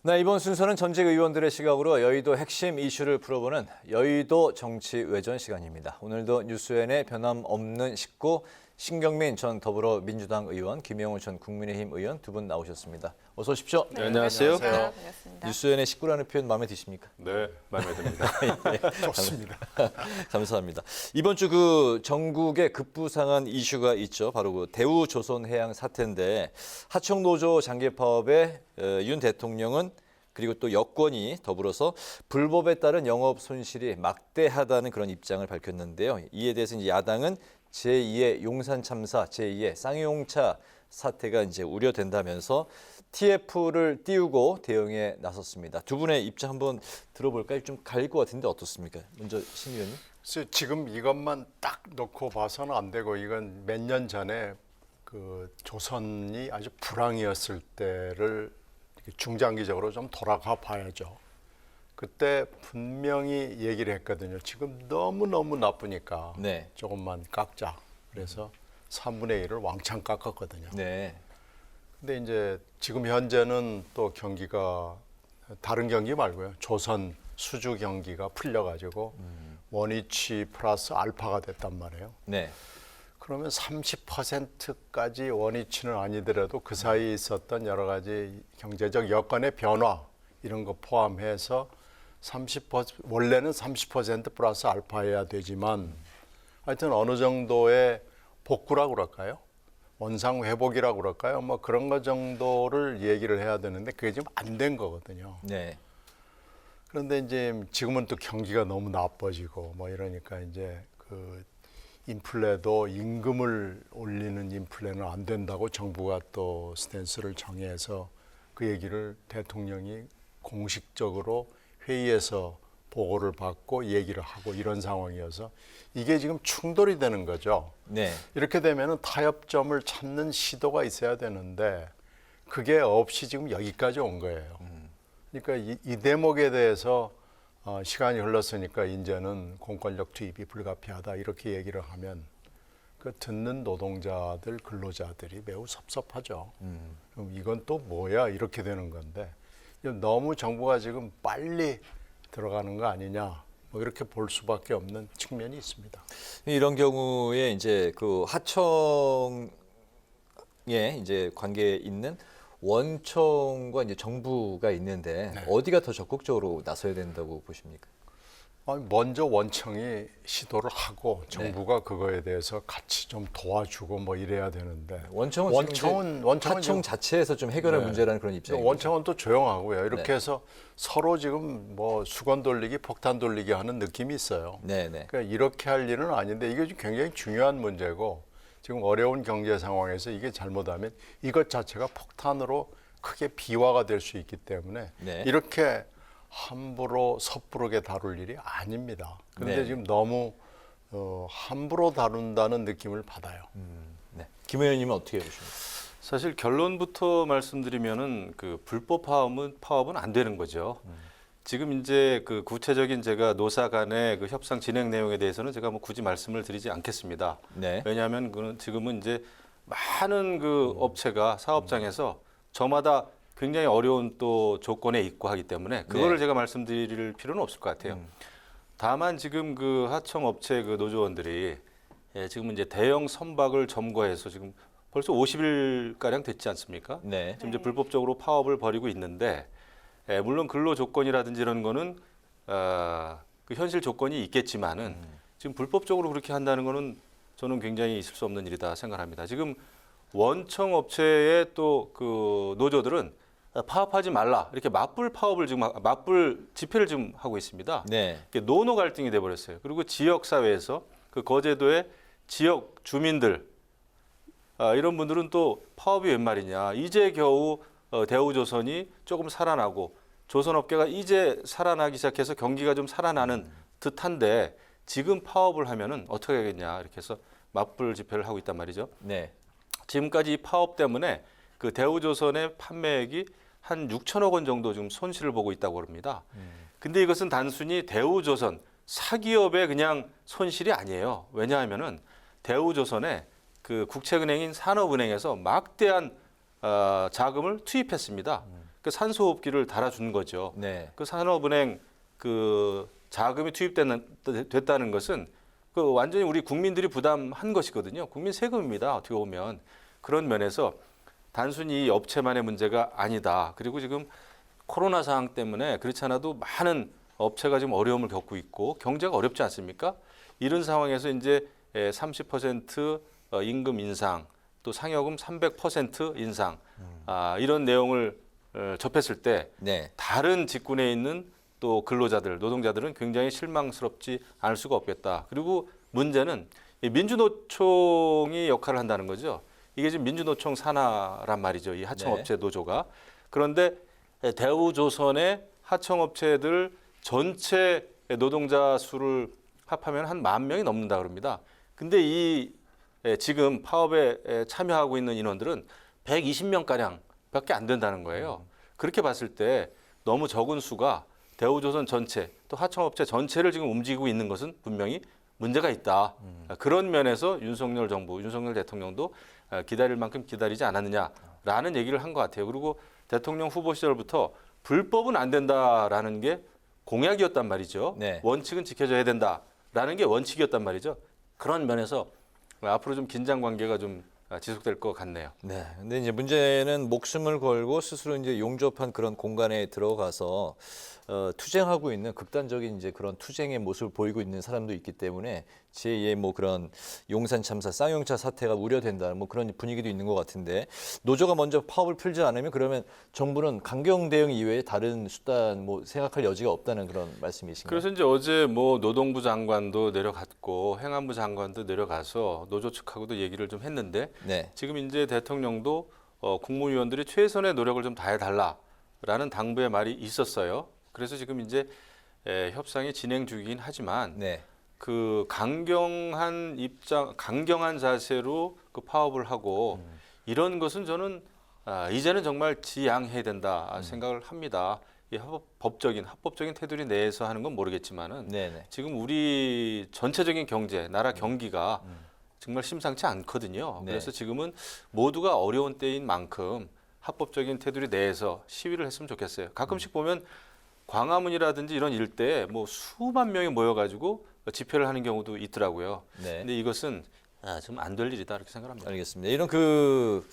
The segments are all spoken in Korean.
네, 이번 순서는 전직 의원들의 시각으로 여의도 핵심 이슈를 풀어보는 여의도 정치 외전 시간입니다. 오늘도 뉴스엔의 변함없는 식구 신경민 전 더불어민주당 의원, 김영우 전 국민의힘 의원 두 분 나오셨습니다. 어서 오십시오. 네, 안녕하세요. 반갑습니다. 뉴스엔의 식구라는 표현 마음에 드십니까? 네, 마음에 듭니다. 좋습니다. 감사합니다. 이번 주 그 전국에 급부상한 이슈가 있죠. 바로 그 대우조선해양 사태인데 하청 노조 장기 파업에 윤 대통령은 그리고 또 여권이 더불어서 불법에 따른 영업 손실이 막대하다는 그런 입장을 밝혔는데요. 이에 대해서 이제 야당은 제2의 용산 참사, 제2의 쌍용차 사태가 이제 우려된다면서 TF를 띄우고 대응에 나섰습니다. 두 분의 입장 한번 들어볼까요? 좀 갈릴 것 같은데 어떻습니까? 먼저 신 의원님. 그래서 지금 이것만 딱 놓고 봐서는 안 되고 이건 몇 년 전에 그 조선이 아주 불황이었을 때를 중장기적으로 좀 돌아가 봐야죠. 그때 분명히 얘기를 했거든요. 지금 너무너무 나쁘니까 네. 조금만 깎자. 그래서 3분의 1을 왕창 깎았거든요. 네. 근데 이제 지금 현재는 또 경기가 다른 경기 말고요. 조선 수주 경기가 풀려가지고 원위치 플러스 알파가 됐단 말이에요. 네. 그러면 30%까지 원위치는 아니더라도 그 사이에 있었던 여러 가지 경제적 여건의 변화 이런 거 포함해서 30% 원래는 30% 플러스 알파여야 되지만 하여튼 어느 정도의 복구라고 그럴까요? 원상 회복이라고 그럴까요? 뭐 그런 거 정도를 얘기를 해야 되는데 그게 지금 안 된 거거든요. 네. 그런데 이제 지금은 또 경기가 너무 나빠지고 뭐 이러니까 이제 그 인플레도 임금을 올리는 인플레는 안 된다고 정부가 또 스탠스를 정해서 그 얘기를 대통령이 공식적으로 회의에서 보고를 받고 얘기를 하고 이런 상황이어서 이게 지금 충돌이 되는 거죠. 네. 이렇게 되면은 타협점을 찾는 시도가 있어야 되는데 그게 없이 지금 여기까지 온 거예요. 그러니까 이 대목에 대해서 시간이 흘렀으니까 이제는 공권력 투입이 불가피하다 이렇게 얘기를 하면 그 듣는 노동자들 근로자들이 매우 섭섭하죠. 그럼 이건 또 뭐야 이렇게 되는 건데 너무 정부가 지금 빨리 들어가는 거 아니냐 뭐 이렇게 볼 수밖에 없는 측면이 있습니다. 이런 경우에 이제 그 하청에 이제 관계에 있는 원청과 이제 정부가 있는데 네. 어디가 더 적극적으로 나서야 된다고 보십니까? 먼저 원청이 시도를 하고 정부가 그거에 대해서 같이 좀 도와주고 뭐 이래야 되는데 원청은 하청 지금 자체에서 좀 해결할 네. 문제라는 그런 입장이죠. 원청은 또 조용하고요. 이렇게 네. 해서 서로 지금 뭐 수건 돌리기, 폭탄 돌리기 하는 느낌이 있어요. 네네. 그러니까 이렇게 할 일은 아닌데 이게 굉장히 중요한 문제고 지금 어려운 경제 상황에서 이게 잘못하면 이것 자체가 폭탄으로 크게 비화가 될 수 있기 때문에 네. 이렇게 함부로 섣부르게 다룰 일이 아닙니다. 그런데 네. 지금 너무 함부로 다룬다는 느낌을 받아요. 네. 김 의원님은 어떻게 보십니까? 사실 결론부터 말씀드리면은 그 불법 파업은 안 되는 거죠. 지금 이제 그 구체적인 제가 노사 간의 그 협상 진행 내용에 대해서는 제가 뭐 굳이 말씀을 드리지 않겠습니다. 네. 왜냐하면 그는 지금은 이제 많은 그 업체가 사업장에서 저마다 굉장히 어려운 또 조건에 있고 하기 때문에 그거를 네. 제가 말씀드릴 필요는 없을 것 같아요. 다만 지금 그 하청 업체 그 노조원들이 지금 이제 대형 선박을 점거해서 지금 벌써 50일 가량 됐지 않습니까? 네. 지금 이제 불법적으로 파업을 벌이고 있는데 물론 근로 조건이라든지 이런 거는 그 현실 조건이 있겠지만은 지금 불법적으로 그렇게 한다는 거는 저는 굉장히 있을 수 없는 일이다 생각합니다. 지금 원청 업체의 또 그 노조들은 파업하지 말라 이렇게 맞불 파업을 지금 맞불 집회를 지금 하고 있습니다. 네. 이게 노노 갈등이 돼 버렸어요. 그리고 지역 사회에서 그 거제도의 지역 주민들 이런 분들은 또 파업이 웬 말이냐. 이제 겨우 대우조선이 조금 살아나고 조선업계가 이제 살아나기 시작해서 경기가 좀 살아나는 듯한데 지금 파업을 하면은 어떻게 하겠냐 이렇게 해서 맞불 집회를 하고 있단 말이죠. 네. 지금까지 이 파업 때문에 그 대우조선의 판매액이 한 6천억 원 정도 지금 손실을 보고 있다고 합니다. 근데 이것은 단순히 대우조선 사기업의 그냥 손실이 아니에요. 왜냐하면은 대우조선에 그 국책은행인 산업은행에서 막대한 자금을 투입했습니다. 그 산소호흡기를 달아준 거죠. 네. 그 산업은행 그 자금이 투입됐다는 것은 그 완전히 우리 국민들이 부담한 것이거든요. 국민 세금입니다. 어떻게 보면 그런 면에서 단순히 이 업체만의 문제가 아니다. 그리고 지금 코로나 상황 때문에 그렇지 않아도 많은 업체가 지금 어려움을 겪고 있고 경제가 어렵지 않습니까? 이런 상황에서 이제 30% 임금 인상, 또 상여금 300% 인상, 이런 내용을 접했을 때 네. 다른 직군에 있는 또 근로자들, 노동자들은 굉장히 실망스럽지 않을 수가 없겠다. 그리고 문제는 이 민주노총이 역할을 한다는 거죠. 이게 지금 민주노총 산하란 말이죠. 이 하청업체 노조가. 그런데 대우조선의 하청업체들 전체 노동자 수를 합하면 한 10,000명이 넘는다 그럽니다. 근데 이 지금 파업에 참여하고 있는 인원들은 120명가량밖에 안 된다는 거예요. 그렇게 봤을 때 너무 적은 수가 대우조선 전체 또 하청업체 전체를 지금 움직이고 있는 것은 분명히 문제가 있다. 그런 면에서 윤석열 정부, 윤석열 대통령도 기다릴 만큼 기다리지 않았느냐라는 얘기를 한 것 같아요. 그리고 대통령 후보 시절부터 불법은 안 된다라는 게 공약이었단 말이죠. 네. 원칙은 지켜져야 된다라는 게 원칙이었단 말이죠. 그런 면에서 앞으로 좀 긴장 관계가 좀 지속될 것 같네요. 네. 근데 이제 문제는 목숨을 걸고 스스로 이제 용접한 그런 공간에 들어가서 투쟁하고 있는 극단적인 이제 그런 투쟁의 모습을 보이고 있는 사람도 있기 때문에 제2의 뭐 그런 용산 참사, 쌍용차 사태가 우려된다. 뭐 그런 분위기도 있는 것 같은데 노조가 먼저 파업을 풀지 않으면 그러면 정부는 강경 대응 이외에 다른 수단 뭐 생각할 여지가 없다는 그런 말씀이신가요? 그래서 이제 어제 뭐 노동부 장관도 내려갔고 행안부 장관도 내려가서 노조 측하고도 얘기를 좀 했는데 네. 지금 이제 대통령도 국무위원들이 최선의 노력을 좀 다해달라라는 당부의 말이 있었어요. 그래서 지금 이제 협상이 진행 중이긴 하지만 네. 그 강경한 입장, 강경한 자세로 그 파업을 하고 이런 것은 저는 이제는 정말 지양해야 된다 생각을 합니다. 이 합법적인 테두리 내에서 하는 건 모르겠지만은 네네. 지금 우리 전체적인 경제, 나라 경기가 정말 심상치 않거든요. 네. 그래서 지금은 모두가 어려운 때인 만큼 합법적인 테두리 내에서 시위를 했으면 좋겠어요. 가끔씩 보면 광화문이라든지 이런 일대에 뭐 수만 명이 모여가지고 집회를 하는 경우도 있더라고요. 네. 근데 이것은 좀 안 될 일이다 이렇게 생각합니다. 알겠습니다. 이런 그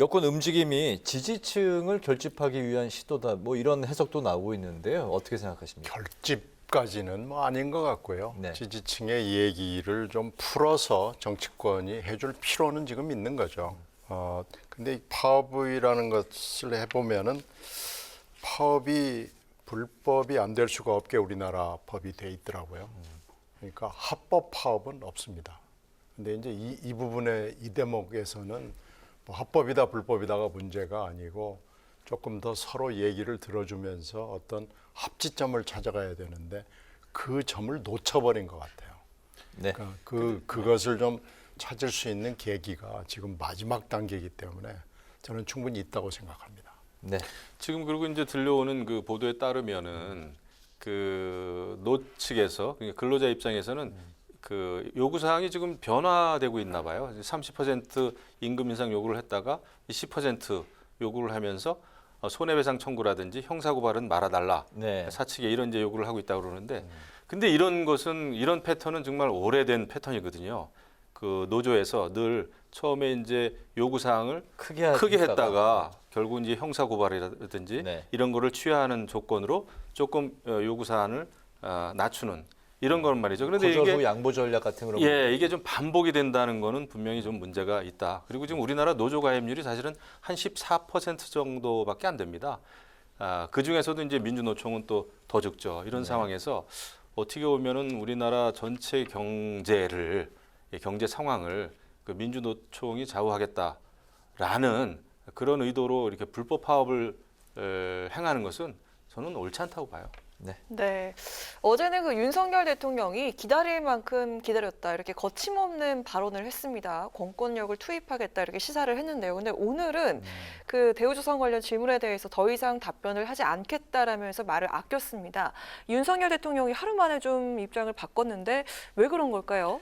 여권 움직임이 지지층을 결집하기 위한 시도다. 뭐 이런 해석도 나오고 있는데요. 어떻게 생각하십니까? 결집까지는 뭐 아닌 것 같고요. 네. 지지층의 얘기를 좀 풀어서 정치권이 해줄 필요는 지금 있는 거죠. 근데 이 파업이라는 것을 해보면은 파업이 불법이 안 될 수가 없게 우리나라 법이 돼 있더라고요. 그러니까 합법 파업은 없습니다. 근데 이제 이 부분의 이 대목에서는 뭐 합법이다 불법이다가 문제가 아니고 조금 더 서로 얘기를 들어주면서 어떤 합지점을 찾아가야 되는데 그 점을 놓쳐버린 것 같아요. 네. 그러니까 그것을 좀 찾을 수 있는 계기가 지금 마지막 단계이기 때문에 저는 충분히 있다고 생각합니다. 네. 지금 그리고 이제 들려오는 그 보도에 따르면은 그 노 측에서 그러니까 근로자 입장에서는 그 요구 사항이 지금 변화되고 있나 봐요. 30% 임금 인상 요구를 했다가 10% 요구를 하면서 손해배상 청구라든지 형사고발은 말아달라. 네. 사측에 이런 이제 요구를 하고 있다고 그러는데 근데 이런 패턴은 정말 오래된 패턴이거든요. 그 노조에서 늘 처음에 이제 요구 사항을 크게 했다가 결국 이제 형사 고발이라든지 네. 이런 거를 취하하는 조건으로 조금 요구 사항을 낮추는 이런 건 말이죠. 그런데 고저 후 이게 양보 전략 같은 그런 이게 좀 반복이 된다는 거는 분명히 좀 문제가 있다. 그리고 지금 우리나라 노조 가입률이 사실은 한 14% 정도밖에 안 됩니다. 그 중에서도 이제 민주노총은 또 더 적죠. 이런 상황에서 어떻게 보면은 우리나라 전체 경제 상황을 그 민주노총이 좌우하겠다라는 그런 의도로 이렇게 불법 파업을 행하는 것은 저는 옳지 않다고 봐요. 네. 네. 어제는 그 윤석열 대통령이 기다릴 만큼 기다렸다 이렇게 거침없는 발언을 했습니다. 공권력을 투입하겠다 이렇게 시사를 했는데요. 근데 오늘은 그 대우조선 관련 질문에 대해서 더 이상 답변을 하지 않겠다라면서 말을 아꼈습니다. 윤석열 대통령이 하루 만에 좀 입장을 바꿨는데 왜 그런 걸까요?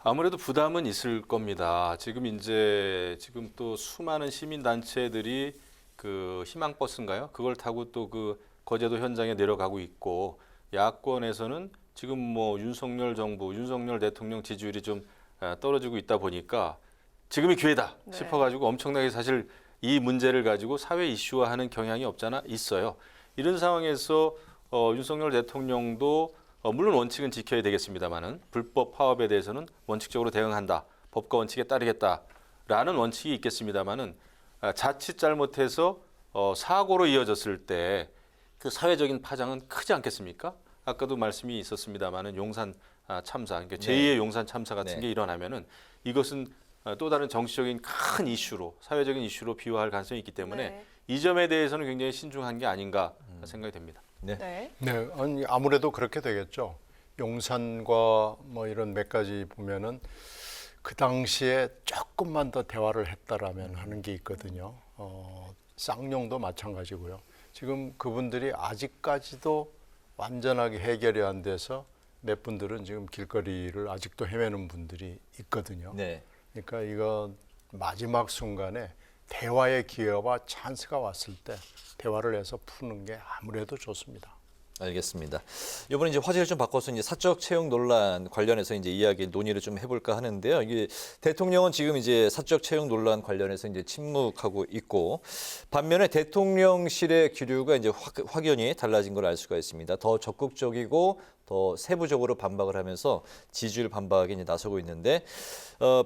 아무래도 부담은 있을 겁니다. 지금 또 수많은 시민 단체들이 그 희망버스인가요? 그걸 타고 또 그 거제도 현장에 내려가고 있고 야권에서는 지금 뭐 윤석열 정부, 윤석열 대통령 지지율이 좀 떨어지고 있다 보니까 지금이 기회다 네. 싶어가지고 엄청나게 사실 이 문제를 가지고 사회 이슈화하는 경향이 없잖아 있어요. 이런 상황에서 윤석열 대통령도 물론 원칙은 지켜야 되겠습니다만은 불법 파업에 대해서는 원칙적으로 대응한다, 법과 원칙에 따르겠다라는 원칙이 있겠습니다만은 자칫 잘못해서 사고로 이어졌을 때 그 사회적인 파장은 크지 않겠습니까? 아까도 말씀이 있었습니다만은 용산 참사, 그러니까 제2의 용산 참사 같은 네. 게 일어나면은 이것은 또 다른 정치적인 큰 이슈로 사회적인 이슈로 비화할 가능성이 있기 때문에 네. 이 점에 대해서는 굉장히 신중한 게 아닌가 생각이 됩니다. 네. 네. 네, 아니, 아무래도 그렇게 되겠죠. 용산과 뭐 이런 몇 가지 보면은 그 당시에 조금만 더 대화를 했다라면 하는 게 있거든요. 쌍용도 마찬가지고요. 지금 그분들이 아직까지도 완전하게 해결이 안 돼서 몇 분들은 지금 길거리를 아직도 헤매는 분들이 있거든요. 네. 그러니까 이거 마지막 순간에 대화의 기회와 찬스가 왔을 때 대화를 해서 푸는 게 아무래도 좋습니다. 알겠습니다. 이번에 이제 화제를 좀 바꿔서 이제 사적 채용 논란 관련해서 이제 이야기 논의를 좀 해볼까 하는데요. 이게 대통령은 지금 이제 사적 채용 논란 관련해서 이제 침묵하고 있고 반면에 대통령실의 기류가 이제 확연히 달라진 걸 알 수가 있습니다. 더 적극적이고 더 세부적으로 반박을 하면서 지지율 반박에 이제 나서고 있는데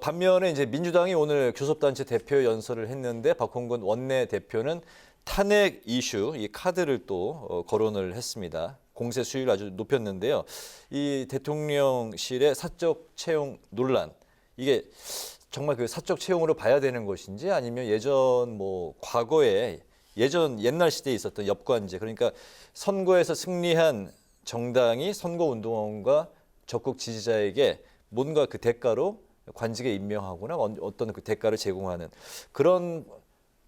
반면에 이제 민주당이 오늘 교섭단체 대표 연설을 했는데 박홍근 원내 대표는 탄핵 이슈, 이 카드를 또 거론을 했습니다. 공세 수위를 아주 높였는데요. 이 대통령실의 사적 채용 논란, 이게 정말 그 사적 채용으로 봐야 되는 것인지 아니면 예전 뭐 과거에 옛날 시대에 있었던 엽관제, 그러니까 선거에서 승리한 정당이 선거운동원과 적극 지지자에게 뭔가 그 대가로 관직에 임명하거나 어떤 그 대가를 제공하는 그런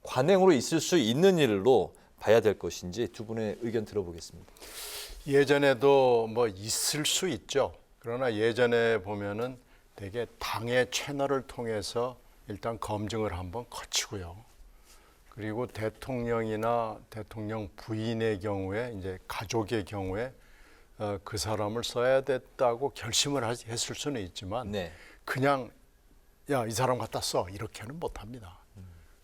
관행으로 있을 수 있는 일로 봐야 될 것인지 두 분의 의견 들어보겠습니다. 예전에도 뭐 있을 수 있죠. 그러나 예전에 보면은 되게 당의 채널을 통해서 일단 검증을 한번 거치고요. 그리고 대통령이나 대통령 부인의 경우에 이제 가족의 경우에 그 사람을 써야 됐다고 결심을 했을 수는 있지만 네. 그냥 야, 이 사람 갖다 써 이렇게는 못합니다.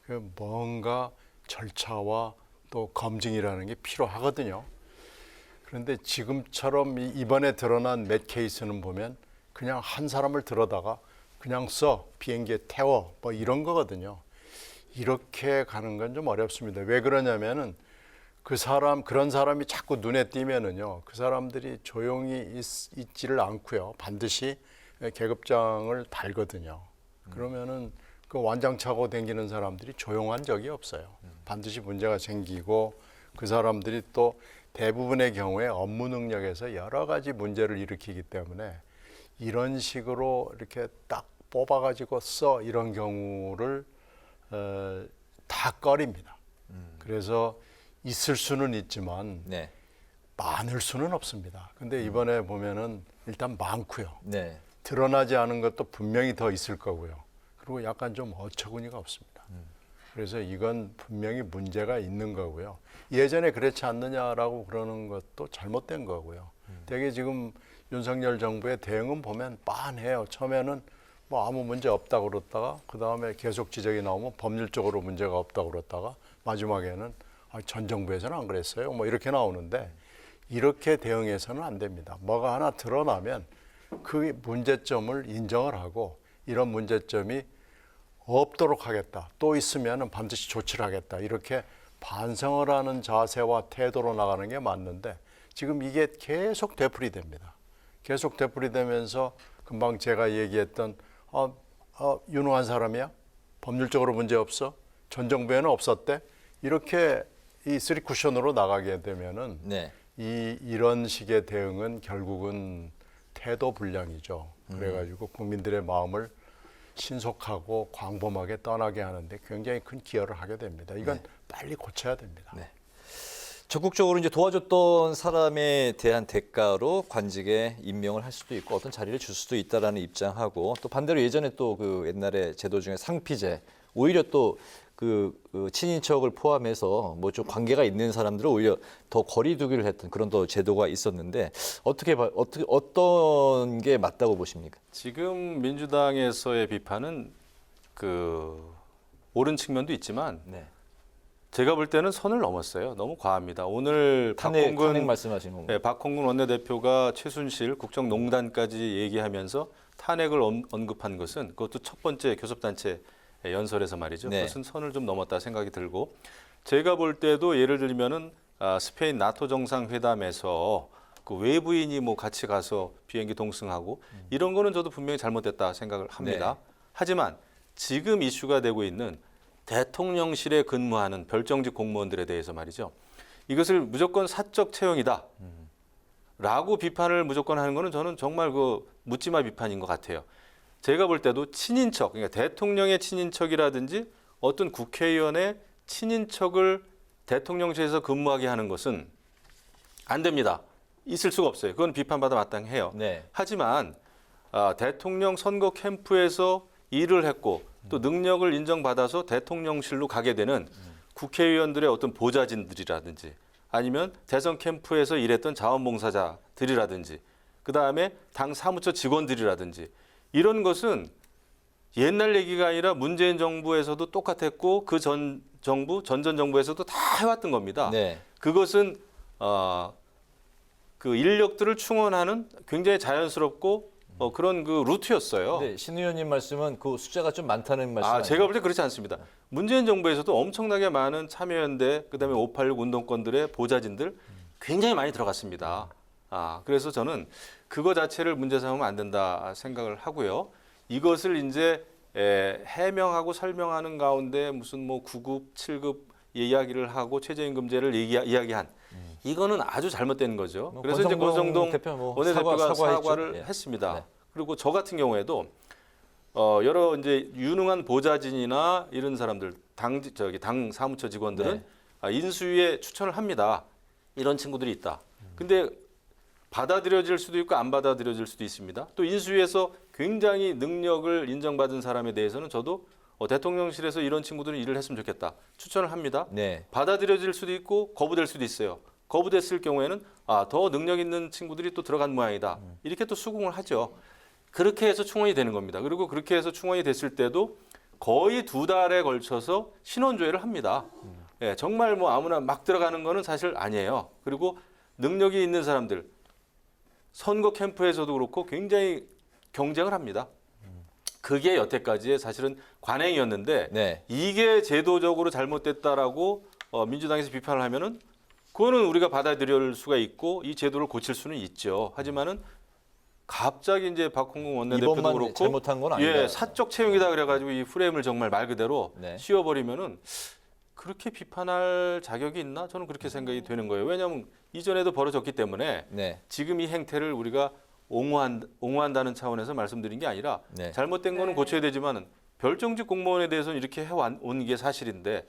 그 뭔가 절차와 또 검증이라는 게 필요하거든요. 그런데 지금처럼 이번에 드러난 몇 케이스는 보면 그냥 한 사람을 들어다가 그냥 써, 비행기에 태워 뭐 이런 거거든요. 이렇게 가는 건 좀 어렵습니다. 왜 그러냐면은 그런 사람이 자꾸 눈에 띄면은요, 그 사람들이 조용히 있지를 않고요, 반드시 계급장을 달거든요. 그러면은 그 완장차고 다니는 사람들이 조용한 적이 없어요. 반드시 문제가 생기고 그 사람들이 또 대부분의 경우에 업무 능력에서 여러 가지 문제를 일으키기 때문에 이런 식으로 이렇게 딱 뽑아가지고 써 이런 경우를 다 꺼립니다. 그래서 있을 수는 있지만 네. 많을 수는 없습니다. 근데 이번에 보면은 일단 많고요. 네. 드러나지 않은 것도 분명히 더 있을 거고요. 그리고 약간 좀 어처구니가 없습니다. 그래서 이건 분명히 문제가 있는 거고요. 예전에 그렇지 않느냐라고 그러는 것도 잘못된 거고요. 되게 지금 윤석열 정부의 대응은 보면 빤해요. 처음에는 뭐 아무 문제 없다고 그러다가 그다음에 계속 지적이 나오면 법률적으로 문제가 없다고 그러다가 마지막에는 전 정부에서는 안 그랬어요. 뭐 이렇게 나오는데 이렇게 대응해서는 안 됩니다. 뭐가 하나 드러나면 그 문제점을 인정을 하고 이런 문제점이 없도록 하겠다. 또 있으면 반드시 조치를 하겠다. 이렇게 반성을 하는 자세와 태도로 나가는 게 맞는데 지금 이게 계속 되풀이됩니다. 계속 되풀이되면서 금방 제가 얘기했던 유능한 사람이야? 법률적으로 문제 없어? 전 정부에는 없었대? 이렇게 이 쓰리 쿠션으로 나가게 되면은 네. 이런 식의 대응은 결국은 태도 불량이죠. 그래가지고 국민들의 마음을 신속하고 광범하게 떠나게 하는데 굉장히 큰 기여를 하게 됩니다. 이건 빨리 고쳐야 됩니다. 네. 적극적으로 이제 도와줬던 사람에 대한 대가로 관직에 임명을 할 수도 있고 어떤 자리를 줄 수도 있다라는 입장하고 또 반대로 예전에 또 그 옛날에 제도 중에 상피제 오히려 또 그 친인척을 포함해서 뭐 좀 관계가 있는 사람들을 오히려 더 거리두기를 했던 그런 또 제도가 있었는데 어떤 게 맞다고 보십니까? 지금 민주당에서의 비판은 그 옳은 측면도 있지만 네. 제가 볼 때는 선을 넘었어요. 너무 과합니다. 오늘 탄핵 박홍근 말씀하시는 건가요? 네, 박홍근 원내대표가 최순실 국정농단까지 얘기하면서 탄핵을 언급한 것은 그것도 첫 번째 교섭단체 연설에서 말이죠. 네. 그것은 선을 좀 넘었다 생각이 들고 제가 볼 때도 예를 들면은 스페인 나토 정상회담에서 그 외부인이 뭐 같이 가서 비행기 동승하고 이런 거는 저도 분명히 잘못됐다 생각을 합니다. 네. 하지만 지금 이슈가 되고 있는 대통령실에 근무하는 별정직 공무원들에 대해서 말이죠. 이것을 무조건 사적 채용이다. 라고 비판을 무조건 하는 거는 저는 정말 그 묻지마 비판인 것 같아요. 제가 볼 때도 친인척, 그러니까 대통령의 친인척이라든지 어떤 국회의원의 친인척을 대통령실에서 근무하게 하는 것은 안 됩니다. 있을 수가 없어요. 그건 비판받아 마땅해요. 네. 하지만 대통령 선거 캠프에서 일을 했고 또 능력을 인정받아서 대통령실로 가게 되는 국회의원들의 어떤 보좌진들이라든지 아니면 대선 캠프에서 일했던 자원봉사자들이라든지 그다음에 당 사무처 직원들이라든지 이런 것은 옛날 얘기가 아니라 문재인 정부에서도 똑같았고 그 전 정부, 전전 정부에서도 다 해왔던 겁니다. 네. 그것은 그 인력들을 충원하는 굉장히 자연스럽고 그런 그 루트였어요. 네, 신 의원님 말씀은 그 숫자가 좀 많다는 말씀. 제가 볼 때 그렇지 않습니다. 문재인 정부에서도 엄청나게 많은 참여연대, 그다음에 586 운동권들의 보좌진들 굉장히 많이 들어갔습니다. 그래서 저는 그거 자체를 문제 삼으면 안 된다 생각을 하고요. 이것을 이제 해명하고 설명하는 가운데 무슨 뭐 9급, 7급 이야기를 하고 최저임금제를 이야기한 이거는 아주 잘못된 거죠. 뭐 그래서 이제 권성동 대표 뭐 원내대표가 사과했죠. 사과를 예. 했습니다. 네. 그리고 저 같은 경우에도 여러 이제 유능한 보좌진이나 이런 사람들 당 사무처 직원들은 인수위에 추천을 합니다. 이런 친구들이 있다. 근데 받아들여질 수도 있고 안 받아들여질 수도 있습니다. 또 인수위에서 굉장히 능력을 인정받은 사람에 대해서는 저도 대통령실에서 이런 친구들은 일을 했으면 좋겠다. 추천을 합니다. 네. 받아들여질 수도 있고 거부될 수도 있어요. 거부됐을 경우에는 더 능력 있는 친구들이 또 들어간 모양이다. 이렇게 또 수긍을 하죠. 그렇게 해서 충원이 되는 겁니다. 그리고 그렇게 해서 충원이 됐을 때도 거의 2달에 걸쳐서 신원조회를 합니다. 예, 정말 뭐 아무나 막 들어가는 거는 사실 아니에요. 그리고 능력이 있는 사람들, 선거 캠프에서도 그렇고 굉장히 경쟁을 합니다. 그게 여태까지의 사실은 관행이었는데 네. 이게 제도적으로 잘못됐다라고 민주당에서 비판을 하면은 그거는 우리가 받아들일 수가 있고 이 제도를 고칠 수는 있죠. 하지만은 갑자기 이제 박홍근 원내대표도 이번만 그렇고 잘못한 건 아니다. 사적 채용이다 그래가지고 이 프레임을 정말 말 그대로 네. 씌워버리면은 그렇게 비판할 자격이 있나? 저는 그렇게 생각이 되는 거예요. 왜냐하면 이전에도 벌어졌기 때문에 네. 지금 이 행태를 우리가 옹호한다는 차원에서 말씀드린 게 아니라 네. 잘못된 거는 네. 고쳐야 되지만 별정직 공무원에 대해서는 이렇게 해온 게 사실인데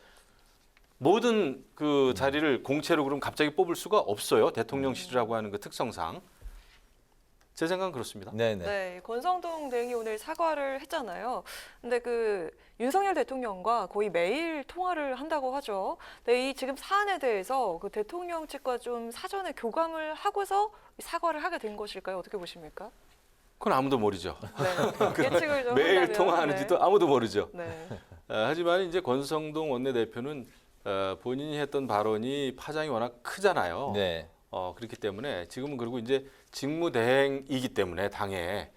모든 그 자리를 공채로 그럼 갑자기 뽑을 수가 없어요. 대통령실이라고 하는 그 특성상. 제 생각은 그렇습니다. 네, 네. 네, 권성동 대행이 오늘 사과를 했잖아요. 근데 그 윤석열 대통령과 거의 매일 통화를 한다고 하죠. 네, 이 지금 사안에 대해서 그 대통령 측과 좀 사전에 교감을 하고서 사과를 하게 된 것일까요? 어떻게 보십니까? 그건 아무도 모르죠. 네, 예측을 좀 매일 한다면, 통화하는지도 아무도 모르죠. 네. 하지만 이제 권성동 원내대표는 본인이 했던 발언이 파장이 워낙 크잖아요. 네. 그렇기 때문에 지금은 그리고 이제 직무대행이기 때문에 당에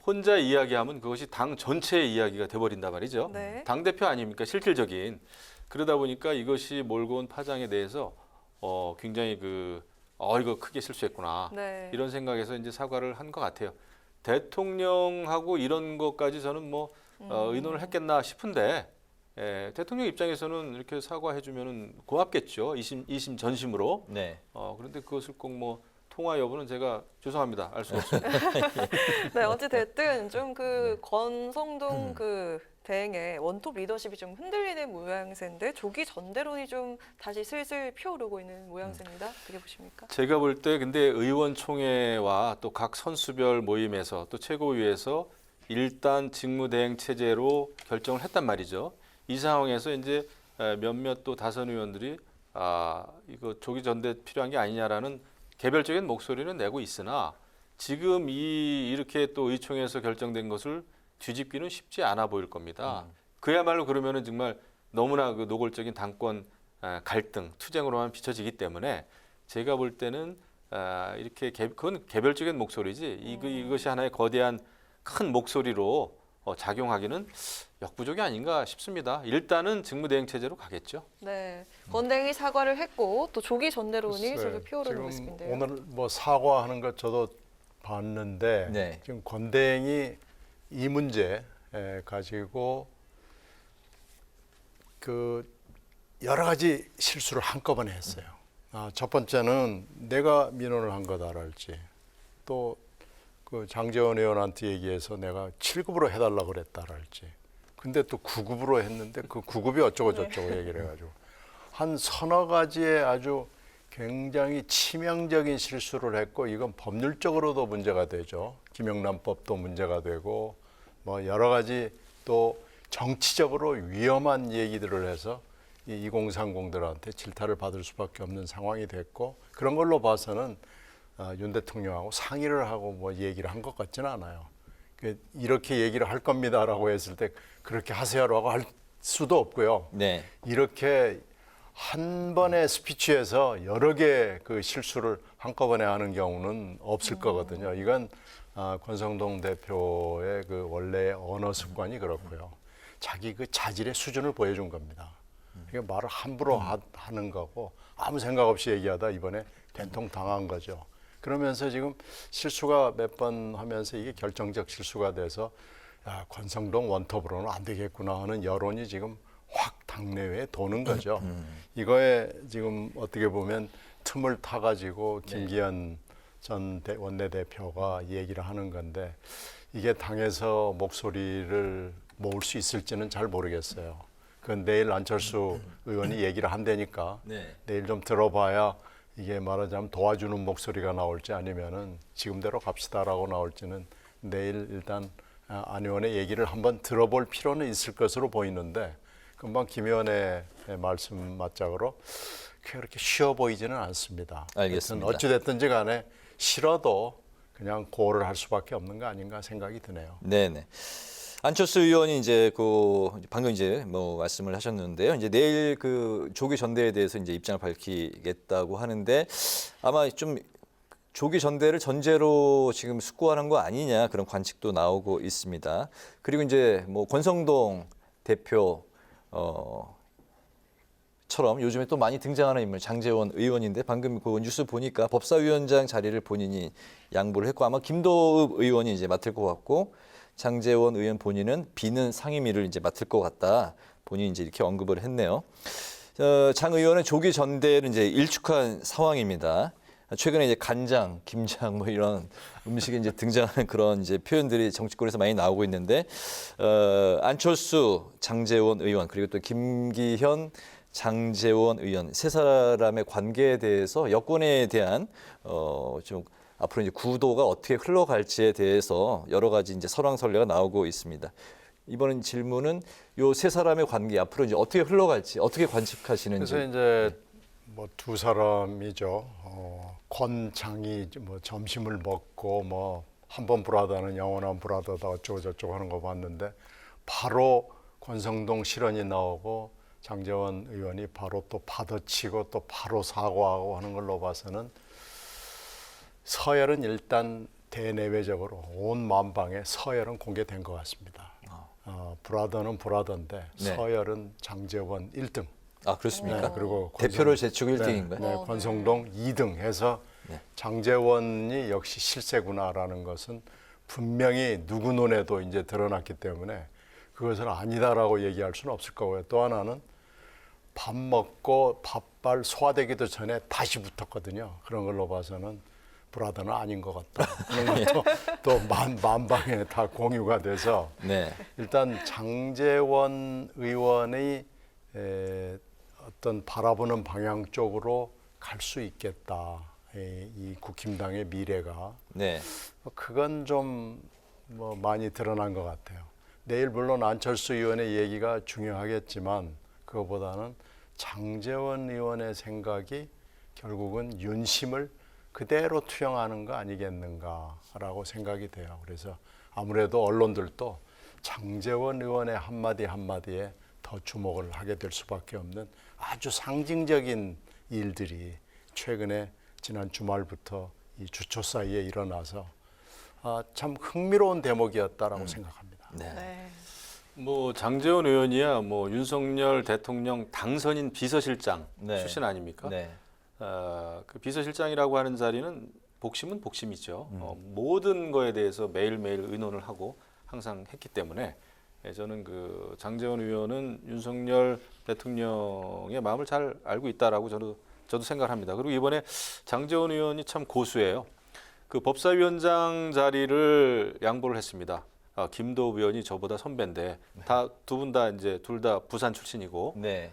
혼자 이야기하면 그것이 당 전체의 이야기가 돼버린단 말이죠. 네. 당대표 아닙니까? 실질적인. 그러다 보니까 이것이 몰고 온 파장에 대해서 굉장히 이거 크게 실수했구나. 네. 이런 생각에서 이제 사과를 한 것 같아요. 대통령하고 이런 것까지 저는 의논을 했겠나 싶은데 대통령 입장에서는 이렇게 사과해주면 고맙겠죠. 이심 전심으로. 네. 그런데 그것을 꼭 통화 여부는 제가 죄송합니다. 알 수가 없습니다. 네, 어찌 됐든 좀 그 권성동 그 대행의 원톱 리더십이 좀 흔들리는 모양새인데 조기 전대론이 좀 다시 슬슬 피어오르고 있는 모양새입니다. 어떻게 보십니까? 제가 볼 때 근데 의원총회와 또 각 선수별 모임에서 또 최고위에서 일단 직무대행 체제로 결정을 했단 말이죠. 이 상황에서 이제 몇몇 또 다선 의원들이 이거 조기 전대 필요한 게 아니냐라는 개별적인 목소리는 내고 있으나 지금 이렇게 또 의총에서 결정된 것을 뒤집기는 쉽지 않아 보일 겁니다. 그야말로 그러면은 정말 너무나 그 노골적인 당권 갈등, 투쟁으로만 비춰지기 때문에 제가 볼 때는 이렇게 그건 개별적인 목소리지 이것이 하나의 거대한 큰 목소리로 작용하기는 역부족이 아닌가 싶습니다. 일단은 직무대행체제로 가겠죠. 네, 건댕이 사과를 했고 또 조기 전대론이 글쎄, 슬슬 피어오르는 지금 모습인데요. 오늘 뭐 사과하는 것 저도 봤는데 네. 지금 건댕이 이 문제 가지고 그 여러 가지 실수를 한꺼번에 했어요. 첫 번째는 내가 민원을 한 거다랄지 또 그 장제원 의원한테 얘기해서 내가 7급으로 해달라고 그랬다랄지 근데 또 9급으로 했는데 그 9급이 어쩌고 저쩌고 얘기를 해가지고 한 서너 가지의 아주 굉장히 치명적인 실수를 했고 이건 법률적으로도 문제가 되죠. 김영란법도 문제가 되고 뭐 여러 가지 또 정치적으로 위험한 얘기들을 해서 이 2030들한테 질타를 받을 수밖에 없는 상황이 됐고 그런 걸로 봐서는 윤 대통령하고 상의를 하고 뭐 얘기를 한 것 같지는 않아요. 이렇게 얘기를 할 겁니다라고 했을 때 그렇게 하세요라고 할 수도 없고요. 네. 이렇게 한 번의 스피치에서 여러 개 그 실수를 한꺼번에 하는 경우는 없을 거거든요. 이건 권성동 대표의 그 원래 언어 습관이 그렇고요. 자기 그 자질의 수준을 보여준 겁니다. 이게 말을 함부로 하는 거고 아무 생각 없이 얘기하다 이번에 된통 당한 거죠. 그러면서 지금 실수가 몇 번 하면서 이게 결정적 실수가 돼서 야, 권성동 원톱으로는 안 되겠구나 하는 여론이 지금 확 당내외에 도는 거죠. 이거에 지금 어떻게 보면 틈을 타가지고 김기현 전 원내대표가 얘기를 하는 건데 이게 당에서 목소리를 모을 수 있을지는 잘 모르겠어요. 그건 내일 안철수 의원이 얘기를 한다니까 네. 내일 좀 들어봐야 이게 말하자면 도와주는 목소리가 나올지 아니면은 지금대로 갑시다라고 나올지는 내일 일단 안 의원의 얘기를 한번 들어볼 필요는 있을 것으로 보이는데 금방 김 의원의 말씀 맞자고로 그렇게 쉬워 보이지는 않습니다. 알겠습니다. 어찌됐든지 간에 싫어도 그냥 고를 할 수밖에 없는 거 아닌가 생각이 드네요. 네네. 안철수 의원이 이제 그 방금 이제 뭐 말씀을 하셨는데요. 이제 내일 그 조기 전대에 대해서 이제 입장을 밝히겠다고 하는데 아마 좀 조기 전대를 전제로 지금 숙고하는 거 아니냐 그런 관측도 나오고 있습니다. 그리고 이제 뭐 권성동 대표 처럼 요즘에 또 많이 등장하는 인물 장제원 의원인데 방금 그 뉴스 보니까 법사위원장 자리를 본인이 양보를 했고 아마 김도읍 의원이 이제 맡을 것 같고 장제원 의원 본인은 비는 상임위를 이제 맡을 것 같다. 본인이 이제 이렇게 언급을 했네요. 장 의원은 조기 전대를 이제 일축한 상황입니다. 최근에 이제 간장, 김장 뭐 이런 음식이 이제 등장하는 그런 이제 표현들이 정치권에서 많이 나오고 있는데 안철수, 장제원 의원 그리고 또 김기현, 장제원 의원 세 사람의 관계에 대해서 여권에 대한 좀 앞으로 이제 구도가 어떻게 흘러갈지에 대해서 여러 가지 이제 설왕설래가 나오고 있습니다. 이번 질문은 요 세 사람의 관계 앞으로 이제 어떻게 흘러갈지 어떻게 관측하시는지. 그래서 이제 뭐 두 사람이죠. 권장이 뭐 점심을 먹고 뭐 한 번 브라더는 영원한 브라더다 어쩌고 저쩌고 하는 거 봤는데 바로 권성동 실언이 나오고 장제원 의원이 바로 또 받아치고 또 바로 사과하고 하는 걸로 봐서는 서열은 일단 대내외적으로 온 만방에 서열은 공개된 것 같습니다. 브라더는 브라더인데 네. 서열은 장제원 1등. 아 그렇습니까? 네, 그리고 대표를 제치고 1등인가요? 네, 권성동 2등 해서 네. 장제원이 역시 실세구나라는 것은 분명히 누구 눈에도 이제 드러났기 때문에 그것을 아니다라고 얘기할 수는 없을 거고요. 또 하나는 밥 먹고 밥발 소화되기도 전에 다시 붙었거든요. 그런 걸로 봐서는 브라더는 아닌 것 같다. 그런 것도 또 만방에 다 공유가 돼서 네. 일단 장제원 의원의 어떤 바라보는 방향 쪽으로 갈 수 있겠다. 이 국힘당의 미래가 네. 그건 좀 뭐 많이 드러난 것 같아요. 내일 물론 안철수 의원의 얘기가 중요하겠지만 그거보다는 장제원 의원의 생각이 결국은 윤심을 그대로 투영하는 거 아니겠는가라고 생각이 돼요. 그래서 아무래도 언론들도 장제원 의원의 한마디 한마디에 더 주목을 하게 될 수밖에 없는 아주 상징적인 일들이 최근에 지난 주말부터 이 주초 사이에 일어나서 참 흥미로운 대목이었다라고 생각합니다. 네. 네. 뭐 장제원 의원이야 뭐 윤석열 대통령 당선인 비서실장 네. 출신 아닙니까? 네. 그 비서실장이라고 하는 자리는 복심은 복심이죠. 모든 거에 대해서 매일매일 의논을 하고 항상 했기 때문에 저는 그 장제원 의원은 윤석열 대통령의 마음을 잘 알고 있다라고 저도 생각합니다. 그리고 이번에 장제원 의원이 참 고수예요. 그 법사위원장 자리를 양보를 했습니다. 김도우 의원이 저보다 선배인데 다 두 분 다 이제 둘 다 부산 출신이고 네.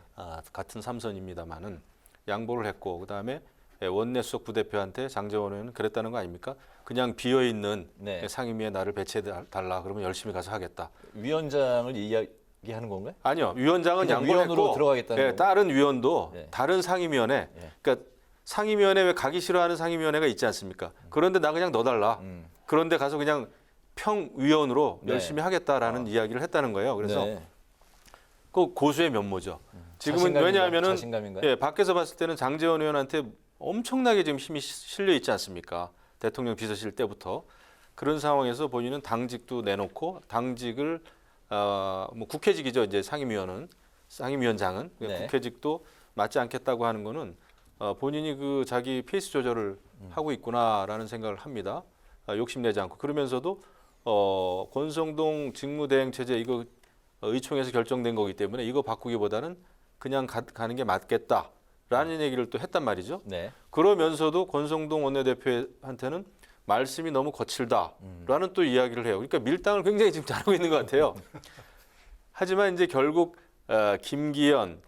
같은 삼선입니다만은 양보를 했고 그다음에 원내 수석 부대표한테 장제원 의원은 그랬다는 거 아닙니까? 그냥 비어 있는 네. 상임위에 나를 배치해 달라 그러면 열심히 가서 하겠다. 위원장을 이야기하는 건가요? 아니요, 위원장은 그냥 양보를 위원으로 했고 들어가겠다는 예, 거고. 다른 위원도 네. 다른 상임위원회, 네. 그러니까 상임위원회 왜 가기 싫어하는 상임위원회가 있지 않습니까? 그런데 나 그냥 넣어달라. 그런데 가서 그냥 평위원으로 네. 열심히 하겠다라는 이야기를 했다는 거예요. 그래서 네. 그 고수의 면모죠. 지금은 자신감인가요? 왜냐하면은 자신감인가요? 예, 밖에서 봤을 때는 장제원 의원한테 엄청나게 지금 힘이 실려 있지 않습니까? 대통령 비서실 때부터 그런 상황에서 본인은 당직도 내놓고 당직을 뭐 국회직이죠. 이제 상임위원장은 네. 국회직도 맞지 않겠다고 하는 거는 본인이 그 자기 페이스 조절을 하고 있구나라는 생각을 합니다. 욕심내지 않고 그러면서도 권성동 직무대행 체제 이거 의총에서 결정된 거기 때문에 이거 바꾸기보다는 그냥 가는 게 맞겠다라는 얘기를 또 했단 말이죠. 네. 그러면서도 권성동 원내대표한테는 말씀이 너무 거칠다라는 또 이야기를 해요. 그러니까 밀당을 굉장히 지금 잘하고 있는 것 같아요. 하지만 이제 결국 김기현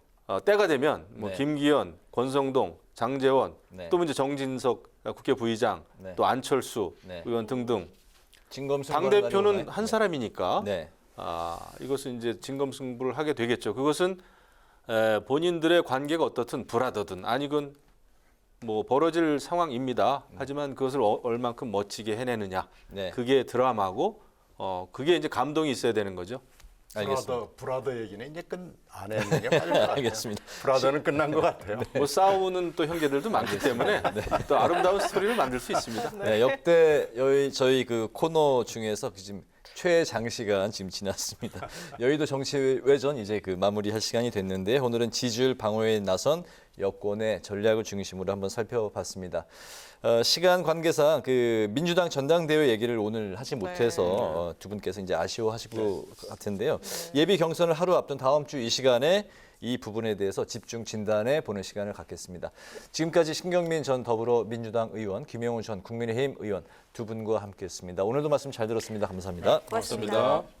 때가 되면 뭐 네. 김기현, 권성동, 장제원 네. 또 이제 정진석 국회 부의장 네. 또 안철수 네. 의원 등등 진검승부 당 대표는 한 사람이니까 네. 이것은 이제 진검승부를 하게 되겠죠. 그것은 본인들의 관계가 어떻든 불하더든 아니건 뭐 벌어질 상황입니다. 하지만 그것을 얼만큼 멋지게 해내느냐. 네. 그게 드라마고 그게 이제 감동이 있어야 되는 거죠. 알겠습니다. 브라더 얘기는 이제 안 했는 게 맞을 것 같아요. 알겠습니다. 브라더는 끝난 것 같아요. 뭐 싸우는 또 형제들도 많기 때문에 또 아름다운 스토리를 만들 수 있습니다. 네, 역대 저희 그 코너 중에서 지금 최장시간 지금 지났습니다. 여의도 정치외전 이제 그 마무리할 시간이 됐는데 오늘은 지지율 방어에 나선 여권의 전략을 중심으로 한번 살펴봤습니다. 시간 관계상 그 민주당 전당대회 얘기를 오늘 하지 못해서 두 분께서 이제 아쉬워하실 것 같은데요. 예비 경선을 하루 앞둔 다음 주 이 시간에 이 부분에 대해서 집중 진단해 보는 시간을 갖겠습니다. 지금까지 신경민 전 더불어민주당 의원, 김영우 전 국민의힘 의원 두 분과 함께했습니다. 오늘도 말씀 잘 들었습니다. 감사합니다. 고맙습니다.